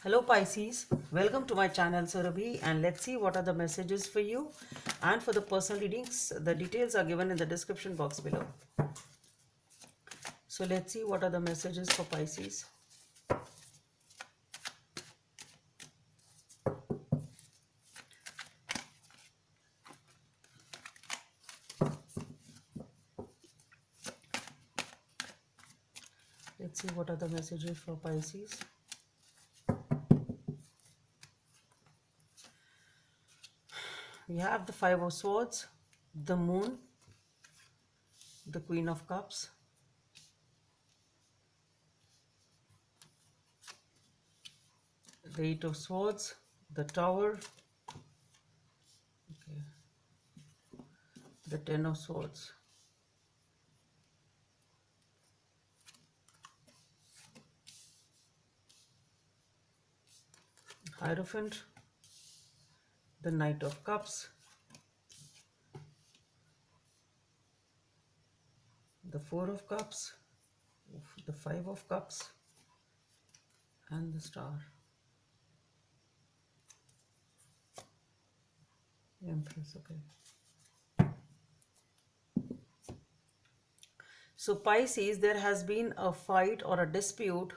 Hello Pisces, welcome to my channel Surabhi, and let's see what are the messages for you and for the personal readings. The details are given in the description box below. So let's see what are the messages for Pisces. Let's see what are the messages for Pisces. We have the Five of Swords, the Moon, the Queen of Cups, the Eight of Swords, the Tower, okay, the Ten of Swords, Hierophant, the Knight of Cups, the Four of Cups, the Five of Cups, and the Star. Empress, okay. So Pisces, there has been a fight or a dispute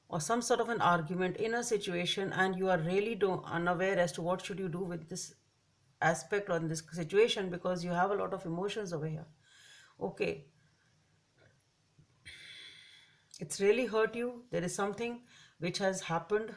or some sort of an argument in a situation, and you are really unaware as to what should you do with this aspect or in this situation, because you have a lot of emotions over here. Okay, it's really hurt you. There is something which has happened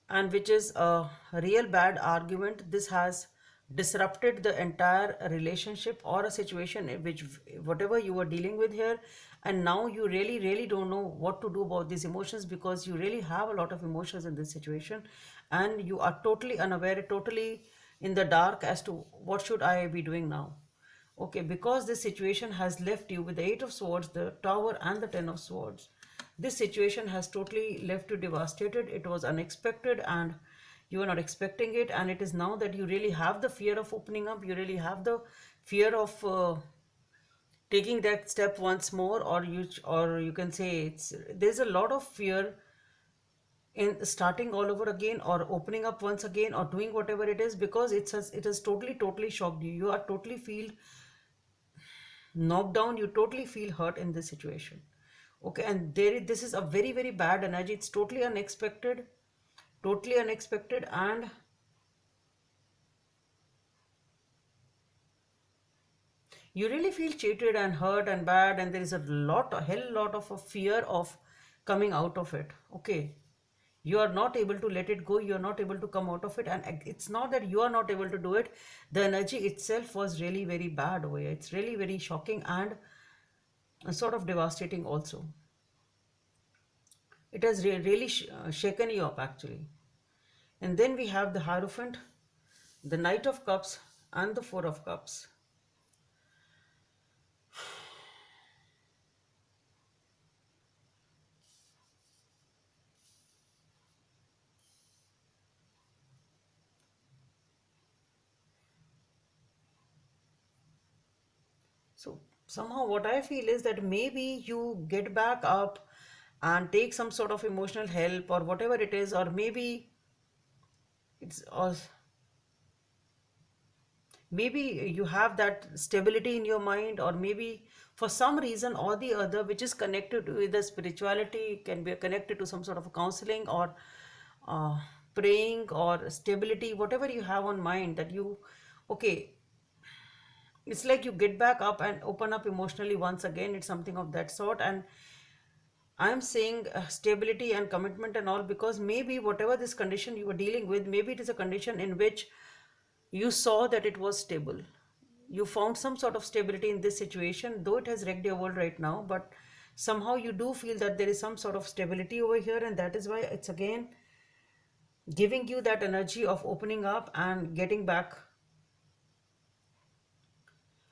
and which is a real bad argument. This has disrupted the entire relationship or a situation in which whatever you were dealing with here, and now you really don't know what to do about these emotions, because you really have a lot of emotions in this situation and you are totally unaware, totally in the dark as to what should I be doing now. Okay, because this situation has left you with the Eight of Swords, the Tower, and the Ten of Swords. This situation has totally left you devastated. It was unexpected and you were not expecting it, and it is now that you really have the fear of opening up. You really have the fear of taking that step once more, or you can say there's a lot of fear in starting all over again or opening up once again or doing whatever it is, because it has totally shocked you. You are totally feel knocked down, you totally feel hurt in this situation. Okay, and this is a very bad energy. It's totally unexpected, and you really feel cheated and hurt and bad, and there is a hell lot of a fear of coming out of it. Okay, you are not able to let it go, you are not able to come out of it, and it's not that you are not able to do it. The energy itself was really very bad over here. It's really very shocking and sort of devastating also. It has really shaken you up actually. And then we have the Hierophant, the Knight of Cups, and the Four of Cups. So somehow what I feel is that maybe you get back up and take some sort of emotional help or whatever it is, or maybe it's maybe you have that stability in your mind, or maybe for some reason or the other which is connected with the spirituality, can be connected to some sort of counseling or uh, praying or stability, whatever you have on mind that you, okay, it's like you get back up and open up emotionally once again. It's something of that sort. And I'm saying stability and commitment and all, because maybe whatever this condition you were dealing with, maybe it is a condition in which you saw that it was stable. You found some sort of stability in this situation, though it has wrecked your world right now, but somehow you do feel that there is some sort of stability over here, and that is why it's again giving you that energy of opening up and getting back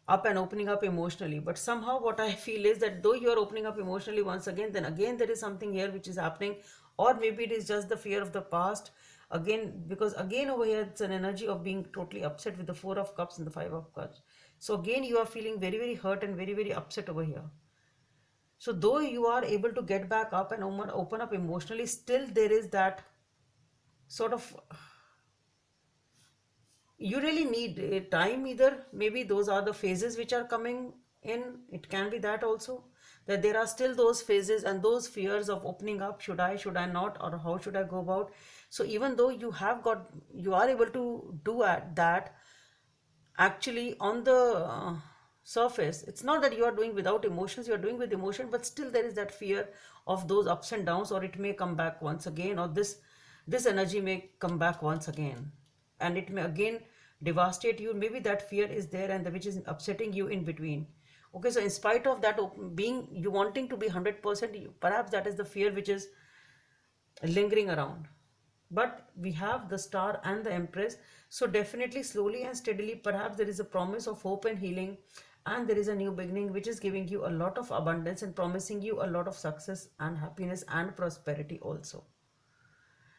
up and opening up emotionally. But somehow what I feel is that though you are opening up emotionally once again, then again there is something here which is happening, or maybe it is just the fear of the past again, because again over here it's an energy of being totally upset with the Four of Cups and the Five of Cups. So again you are feeling very hurt and very upset over here. So though you are able to get back up and open up emotionally, still there is that sort of, you really need time. Either maybe those are the phases which are coming in. It can be that also, that there are still those phases and those fears of opening up. Should I not, or how should I go about? So even though you are able to do that, actually on the surface, it's not that you are doing without emotions, you are doing with emotion, but still there is that fear of those ups and downs, or it may come back once again, or this energy may come back once again, and it may again devastate you. Maybe that fear is there, and which is upsetting you in between. Okay, so in spite of that, being you wanting to be 100%, perhaps that is the fear which is lingering around. But we have the star and the empress, so definitely slowly and steadily, perhaps there is a promise of hope and healing, and there is a new beginning which is giving you a lot of abundance and promising you a lot of success and happiness and prosperity also.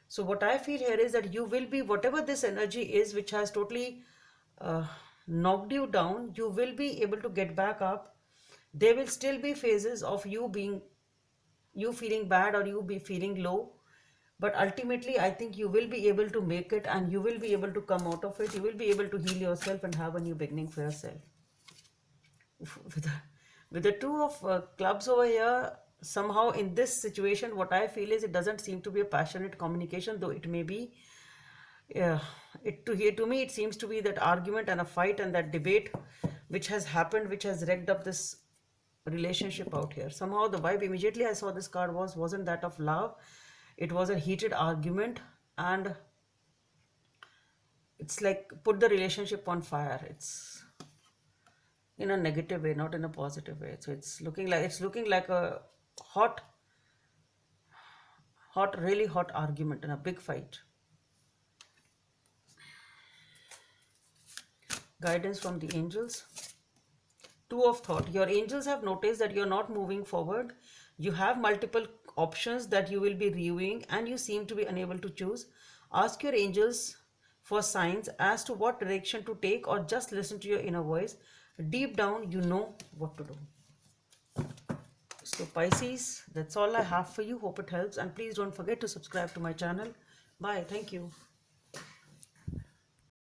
So what I feel here is that you will be, whatever this energy is which has totally uh, knocked you down, you will be able to get back up. There will still be phases of you feeling bad, or you be feeling low, but ultimately I think you will be able to make it, and you will be able to come out of it. You will be able to heal yourself and have a new beginning for yourself. with the, with the two of clubs over here, somehow in this situation, what I feel is it doesn't seem to be a passionate communication, though it may be. Yeah, to me it seems to be that argument and a fight and that debate which has happened, which has wrecked up this relationship out here. Somehow the vibe immediately I saw this card wasn't that of love. It was a heated argument, and it's like put the relationship on fire. It's in a negative way, not in a positive way. So it's looking like a hot, really hot argument and a big fight. Guidance from the angels. Two of thought. Your angels have noticed that you're not moving forward. You have multiple options that you will be reviewing, and you seem to be unable to choose. Ask your angels for signs as to what direction to take, or just listen to your inner voice. Deep down, you know what to do. So Pisces, that's all I have for you. Hope it helps, and please don't forget to subscribe to my channel. Bye. Thank you.